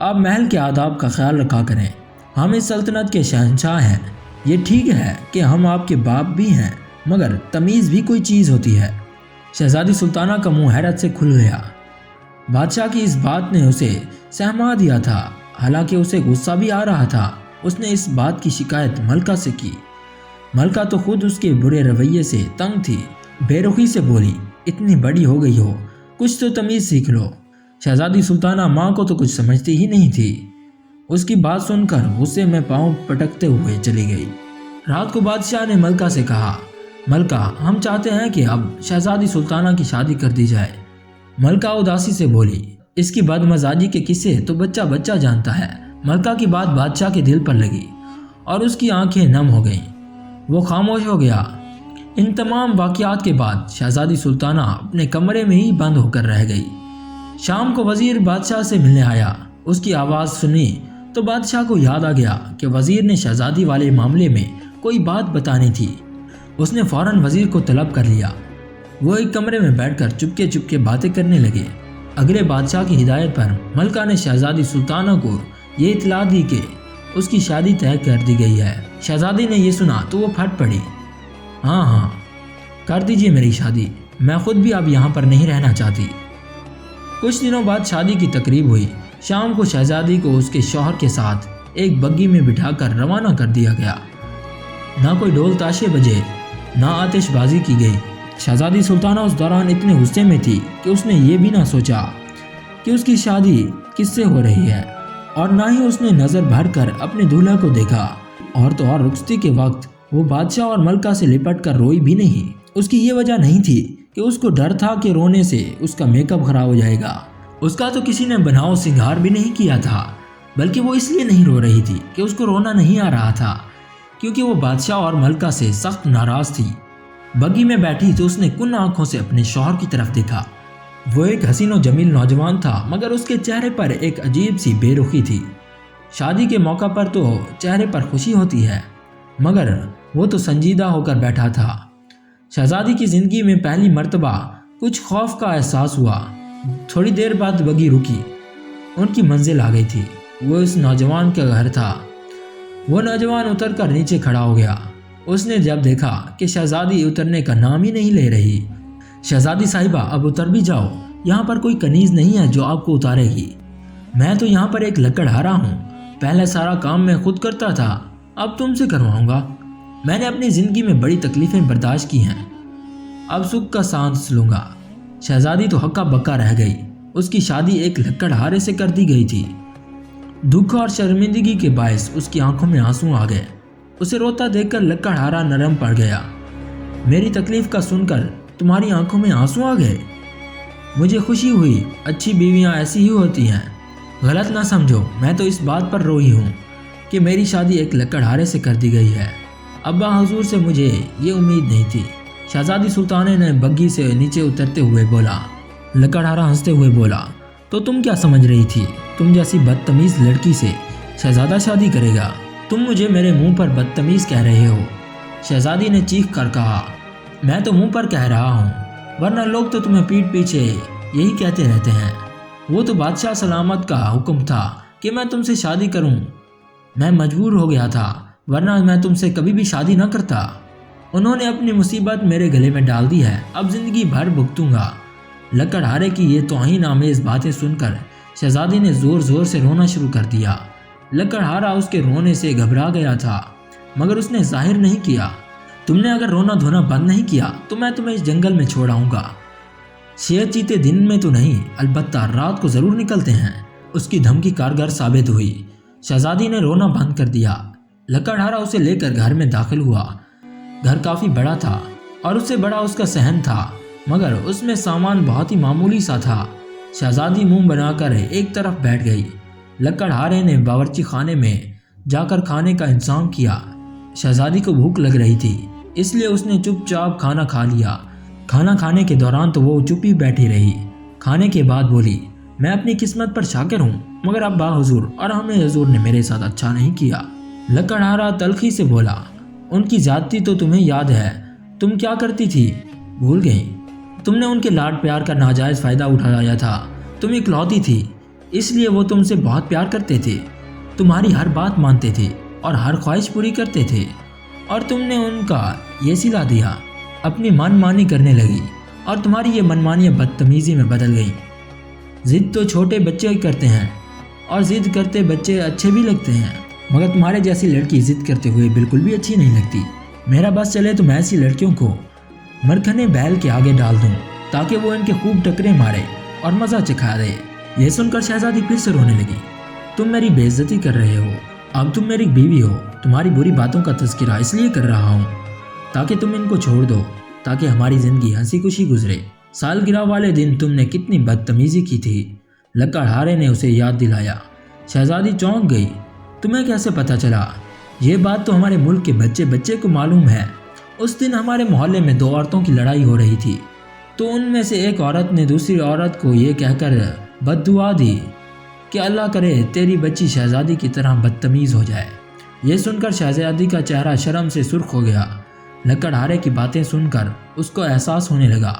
آپ محل کے آداب کا خیال رکھا کریں، ہم اس سلطنت کے شہنشاہ ہیں۔ یہ ٹھیک ہے کہ ہم آپ کے باپ بھی ہیں، مگر تمیز بھی کوئی چیز ہوتی ہے۔ شہزادی سلطانہ کا منہ حیرت سے کھل گیا۔ بادشاہ کی اس بات نے اسے سہما دیا تھا، حالانکہ اسے غصہ بھی آ رہا تھا۔ اس نے اس بات کی شکایت ملکہ سے کی۔ ملکہ تو خود اس کے برے رویے سے تنگ تھی، بے رخی سے بولی، اتنی بڑی ہو گئی ہو، کچھ تو تمیز سیکھ لو۔ شہزادی سلطانہ ماں کو تو کچھ سمجھتی ہی نہیں تھی۔ اس کی بات سن کر غصے میں پاؤں پٹکتے ہوئے چلی گئی۔ رات کو بادشاہ نے ملکہ سے کہا، ملکہ ہم چاہتے ہیں کہ اب شہزادی سلطانہ کی شادی کر دی جائے۔ ملکہ اداسی سے بولی، اس کی بد مزاجی کے قصے تو بچہ بچہ جانتا ہے۔ ملکہ کی بات بادشاہ کے دل پر لگی اور اس کی آنکھیں نم ہو گئیں۔ وہ خاموش ہو گیا۔ ان تمام واقعات کے بعد شہزادی سلطانہ اپنے کمرے میں ہی بند ہو کر رہ گئی۔ شام کو وزیر بادشاہ سے ملنے آیا۔ اس کی آواز سنی تو بادشاہ کو یاد آ گیا کہ وزیر نے شہزادی والے معاملے میں کوئی بات بتانی تھی۔ اس نے فوراً وزیر کو طلب کر لیا۔ وہ ایک کمرے میں بیٹھ کر چپکے چپکے باتیں کرنے لگے۔ اگلے بادشاہ کی ہدایت پر ملکہ نے شہزادی سلطانہ کو یہ اطلاع دی کہ اس کی شادی طے کر دی گئی ہے۔ شہزادی نے یہ سنا تو وہ پھٹ پڑی۔ ہاں کر دیجیے میری شادی، میں خود بھی اب یہاں پر نہیں رہنا چاہتی۔ کچھ دنوں بعد شادی کی تقریب ہوئی۔ شام کو شہزادی کو اس کے شوہر کے ساتھ ایک بگی میں بٹھا کر روانہ کر دیا گیا۔ نہ کوئی ڈول تاشے بجے، نہ آتش بازی کی گئی۔ شہزادی سلطانہ اس دوران اتنے غصے میں تھی کہ اس نے یہ بھی نہ سوچا کہ اس کی شادی کس سے ہو رہی ہے، اور نہ ہی اس نے نظر بھر کر اپنے دولہا کو دیکھا۔ اور تو اور رخصتی کے وقت وہ بادشاہ اور ملکہ سے لپٹ کر روئی بھی نہیں۔ اس کی یہ وجہ نہیں تھی کہ اس کو ڈر تھا کہ رونے سے اس کا میک اپ خراب ہو جائے گا۔ اس کا تو کسی نے بناؤ سنگھار بھی نہیں کیا تھا، بلکہ وہ اس لیے نہیں رو رہی تھی کہ اس کو رونا نہیں آ رہا تھا، کیونکہ وہ بادشاہ اور ملکہ سے سخت ناراض تھی۔ بگی میں بیٹھی تو اس نے کن آنکھوں سے اپنے شوہر کی طرف دیکھا۔ وہ ایک حسین و جمیل نوجوان تھا، مگر اس کے چہرے پر ایک عجیب سی بے رخی تھی۔ شادی کے موقع پر تو چہرے پر خوشی ہوتی ہے، مگر وہ تو سنجیدہ ہو کر بیٹھا تھا۔ شہزادی کی زندگی میں پہلی مرتبہ کچھ خوف کا احساس ہوا۔ تھوڑی دیر بعد بگی رکی۔ ان کی منزل آ گئی تھی۔ وہ اس نوجوان کا گھر تھا۔ وہ نوجوان اتر کر نیچے کھڑا ہو گیا۔ اس نے جب دیکھا کہ شہزادی اترنے کا نام ہی نہیں لے رہی۔ شہزادی صاحبہ اب اتر بھی جاؤ، یہاں پر کوئی کنیز نہیں ہے جو آپ کو اتارے گی۔ میں تو یہاں پر ایک لکڑہارا ہوں، پہلے سارا کام میں خود کرتا تھا، اب تم سے کرواؤں گا۔ میں نے اپنی زندگی میں بڑی تکلیفیں برداشت کی ہیں، اب سکھ کا سانس لوں گا۔ شہزادی تو ہکا بکا رہ گئی۔ اس کی شادی ایک لکڑہارے سے کر دی گئی تھی۔ دکھ اور شرمندگی کے باعث اس کی آنکھوں میں آنسو آ گئے۔ اسے روتا دیکھ کر لکڑہارا نرم پڑ گیا۔ میری تکلیف کا سن کر تمہاری آنکھوں میں آنسو آ گئے؟ مجھے خوشی ہوئی، اچھی بیویاں ایسی ہی ہوتی ہیں۔ غلط نہ سمجھو، میں تو اس بات پر روئی ہوں کہ میری شادی ایک لکڑہارے سے کر دی گئی ہے۔ ابا حضور سے مجھے یہ امید نہیں تھی۔ شہزادی سلطانہ نے بگی سے نیچے اترتے ہوئے بولا۔ لکڑہارا ہنستے ہوئے بولا، تو تم کیا سمجھ رہی تھی؟ تم جیسی بدتمیز لڑکی سے شہزادہ شادی کرے گا؟ تم مجھے میرے منہ پر بدتمیز کہہ رہے ہو؟ شہزادی نے چیخ کر کہا، میں تو منہ پر کہہ رہا ہوں، ورنہ لوگ تو تمہیں پیٹ پیچھے یہی کہتے رہتے ہیں۔ وہ تو بادشاہ سلامت کا حکم تھا کہ میں تم سے شادی کروں، میں مجبور ہو گیا تھا، ورنہ میں تم سے کبھی بھی شادی نہ کرتا۔ انہوں نے اپنی مصیبت میرے گلے میں ڈال دی ہے، اب زندگی بھر بھگتوں گا۔ لکڑہارے کی یہ توہین آمیز باتیں سن کر شہزادی نے زور زور سے رونا شروع کر دیا۔ لکڑہارا اس کے رونے سے گھبرا گیا تھا، مگر اس نے ظاہر نہیں کیا۔ تم نے اگر رونا دھونا بند نہیں کیا تو میں تمہیں اس جنگل میں چھوڑ آؤں گا۔ شیر چیتے دن میں تو نہیں، البتہ رات کو ضرور نکلتے ہیں۔ اس کی دھمکی کارگر ثابت ہوئی۔ شہزادی نے رونا بند کر دیا۔ لکڑہارا اسے لے کر گھر میں داخل ہوا۔ گھر کافی بڑا تھا اور اس سے بڑا اس کا صحن تھا، مگر اس میں سامان بہت ہی معمولی سا تھا۔ شہزادی منہ بنا کر ایک طرف بیٹھ گئی۔ لکڑہارے نے باورچی خانے میں جا کر کھانے کا انتظام کیا۔ شہزادی کو بھوک لگ رہی تھی، اس لیے اس نے چپ چاپ کھانا کھا لیا۔ کھانا کھانے کے دوران تو وہ چپ ہی بیٹھی رہی۔ کھانے کے بعد بولی، میں اپنی قسمت پر شاکر ہوں، مگر ابا حضور اور ہمیں حضور نے میرے ساتھ اچھا نہیں کیا۔ لکڑہارا تلخی سے بولا، ان کی زیادتی تو تمہیں یاد ہے، تم کیا کرتی تھی؟ بھول گئی؟ تم نے ان کے لاڈ پیار کا ناجائز فائدہ اٹھایا تھا، تم اکلوتی تھی۔ اس لیے وہ تم سے بہت پیار کرتے تھے، تمہاری ہر بات مانتے تھے اور ہر خواہش پوری کرتے تھے، اور تم نے ان کا یہ سلا دیا، اپنی من مانی کرنے لگی اور تمہاری یہ من مانیاں بدتمیزی میں بدل گئیں۔ ضد تو چھوٹے بچے ہی کرتے ہیں اور ضد کرتے بچے اچھے بھی لگتے ہیں، مگر تمہارے جیسی لڑکی ضد کرتے ہوئے بالکل بھی اچھی نہیں لگتی۔ میرا بس چلے تو میں ایسی لڑکیوں کو مرکھنے بیل کے آگے ڈال دوں تاکہ وہ ان کے خوب ٹکرے مارے اور مزہ چکھا دے۔ یہ سن کر شہزادی پھر سے رونے لگی۔ تم میری بے عزتی کر رہے ہو، اب تم میری بیوی ہو، تمہاری بری باتوں کا تذکرہ اس لیے کر رہا ہوں تاکہ تم ان کو چھوڑ دو، تاکہ ہماری زندگی ہنسی خوشی گزرے۔ سالگرہ والے دن تم نے کتنی بدتمیزی کی تھی، لکڑہارے نے اسے یاد دلایا۔ شہزادی چونک گئی۔ تمہیں کیسے پتہ چلا؟ یہ بات تو ہمارے ملک کے بچے بچے کو معلوم ہے۔ اس دن ہمارے محلے میں 2 عورتوں کی لڑائی ہو رہی تھی، تو ان میں سے ایک عورت نے دوسری عورت کو یہ کہہ کر بد دعا دی کہ اللہ کرے تیری بچی شہزادی کی طرح بدتمیز ہو جائے۔ یہ سن کر شہزادی کا چہرہ شرم سے سرخ ہو گیا۔ لکڑہارے کی باتیں سن کر اس کو احساس ہونے لگا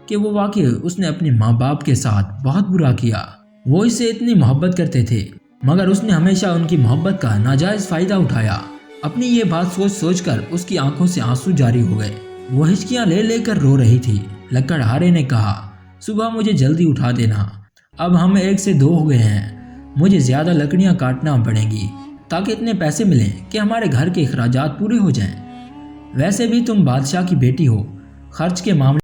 کہ وہ واقعی اس نے اپنے ماں باپ کے ساتھ بہت برا کیا۔ وہ اس سے اتنی محبت کرتے تھے، مگر اس نے ہمیشہ ان کی محبت کا ناجائز فائدہ اٹھایا۔ اپنی یہ بات سوچ سوچ کر اس کی آنکھوں سے آنسو جاری ہو گئے۔ وہ ہچکیاں لے لے کر رو رہی تھی۔ لکڑہارے نے کہا، صبح مجھے جلدی اٹھا دینا، اب ہم 1 سے 2 ہو گئے ہیں، مجھے زیادہ لکڑیاں کاٹنا پڑیں گی تاکہ اتنے پیسے ملیں کہ ہمارے گھر کے اخراجات پورے ہو جائیں۔ ویسے بھی تم بادشاہ کی بیٹی ہو، خرچ کے معاملے